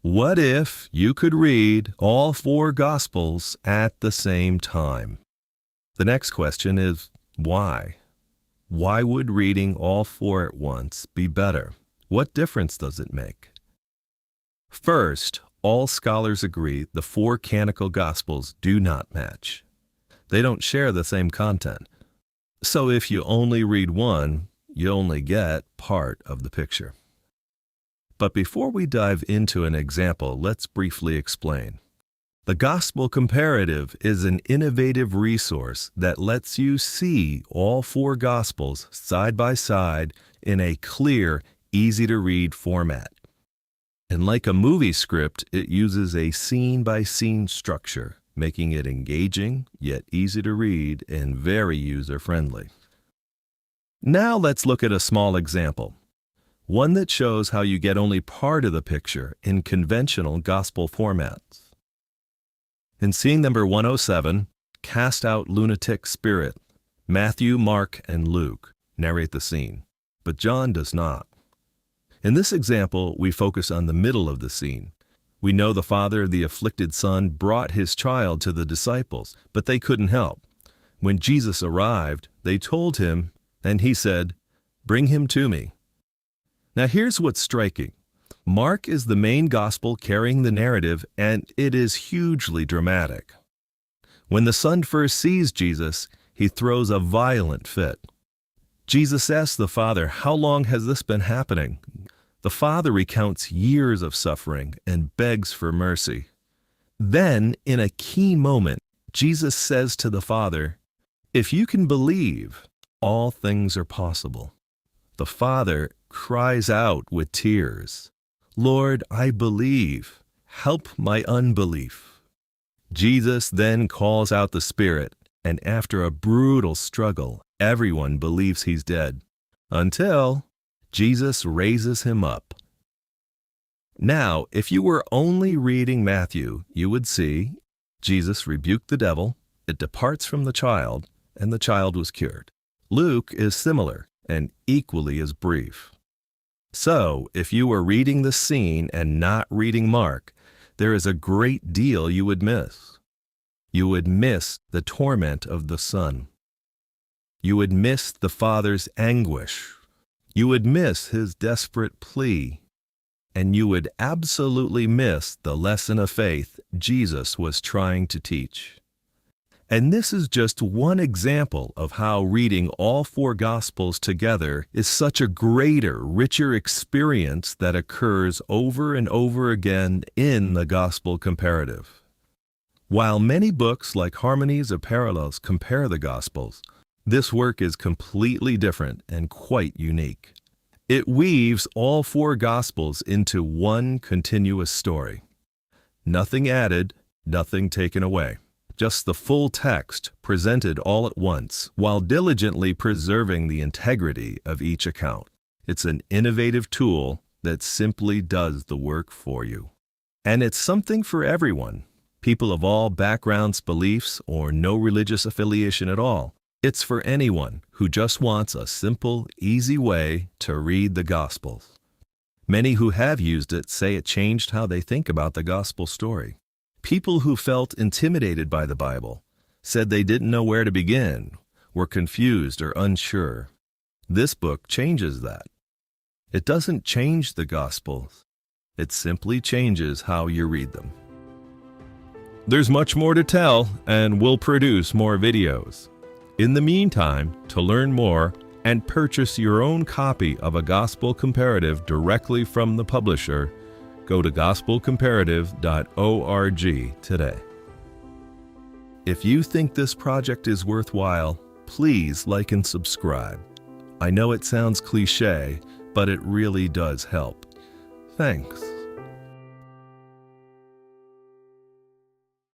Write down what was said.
What if you could read all four Gospels at the same time? The next question is, why? Why would reading all four at once be better? What difference does it make? First, all scholars agree the four canonical Gospels do not match. They don't share the same content. So if you only read one, you only get part of the picture. But before we dive into an example, let's briefly explain. The Gospel Comparative is an innovative resource that lets you see all four Gospels side by side in a clear, easy-to-read format. And like a movie script, it uses a scene-by-scene structure, making it engaging, yet easy to read and very user-friendly. Now let's look at a small example. One that shows how you get only part of the picture in conventional gospel formats. In scene number 107, Cast Out Lunatic Spirit, Matthew, Mark, and Luke narrate the scene, but John does not. In this example, we focus on the middle of the scene. We know the father of the afflicted son brought his child to the disciples, but they couldn't help. When Jesus arrived, they told him, and he said, "Bring him to me." Now here's what's striking. Mark is the main gospel carrying the narrative, and it is hugely dramatic. When the son first sees Jesus, he throws a violent fit. Jesus asks the father, "How long has this been happening?" The father recounts years of suffering and begs for mercy. Then, in a key moment, Jesus says to the father, "If you can believe, all things are possible." The father cries out with tears, "Lord, I believe. Help my unbelief." Jesus then calls out the spirit, and after a brutal struggle, everyone believes he's dead, until Jesus raises him up. Now, if you were only reading Matthew, you would see Jesus rebuked the devil, it departs from the child, and the child was cured. Luke is similar and equally as brief. So, if you were reading the scene and not reading Mark, there is a great deal you would miss. You would miss the torment of the son. You would miss the father's anguish. You would miss his desperate plea. And you would absolutely miss the lesson of faith Jesus was trying to teach. And this is just one example of how reading all four Gospels together is such a greater, richer experience that occurs over and over again in the Gospel Comparative. While many books like Harmonies or Parallels compare the Gospels, this work is completely different and quite unique. It weaves all four Gospels into one continuous story. Nothing added, nothing taken away. Just the full text presented all at once, while diligently preserving the integrity of each account. It's an innovative tool that simply does the work for you. And it's something for everyone, people of all backgrounds, beliefs, or no religious affiliation at all. It's for anyone who just wants a simple, easy way to read the Gospels. Many who have used it say it changed how they think about the Gospel story. People who felt intimidated by the Bible said they didn't know where to begin, were confused or unsure. This book changes that. It doesn't change the Gospels. It simply changes how you read them. There's much more to tell, and we'll produce more videos. In the meantime, to learn more and purchase your own copy of a Gospel Comparative directly from the publisher, go to gospelcomparative.org today. If you think this project is worthwhile, please like and subscribe. I know it sounds cliché, but it really does help. Thanks.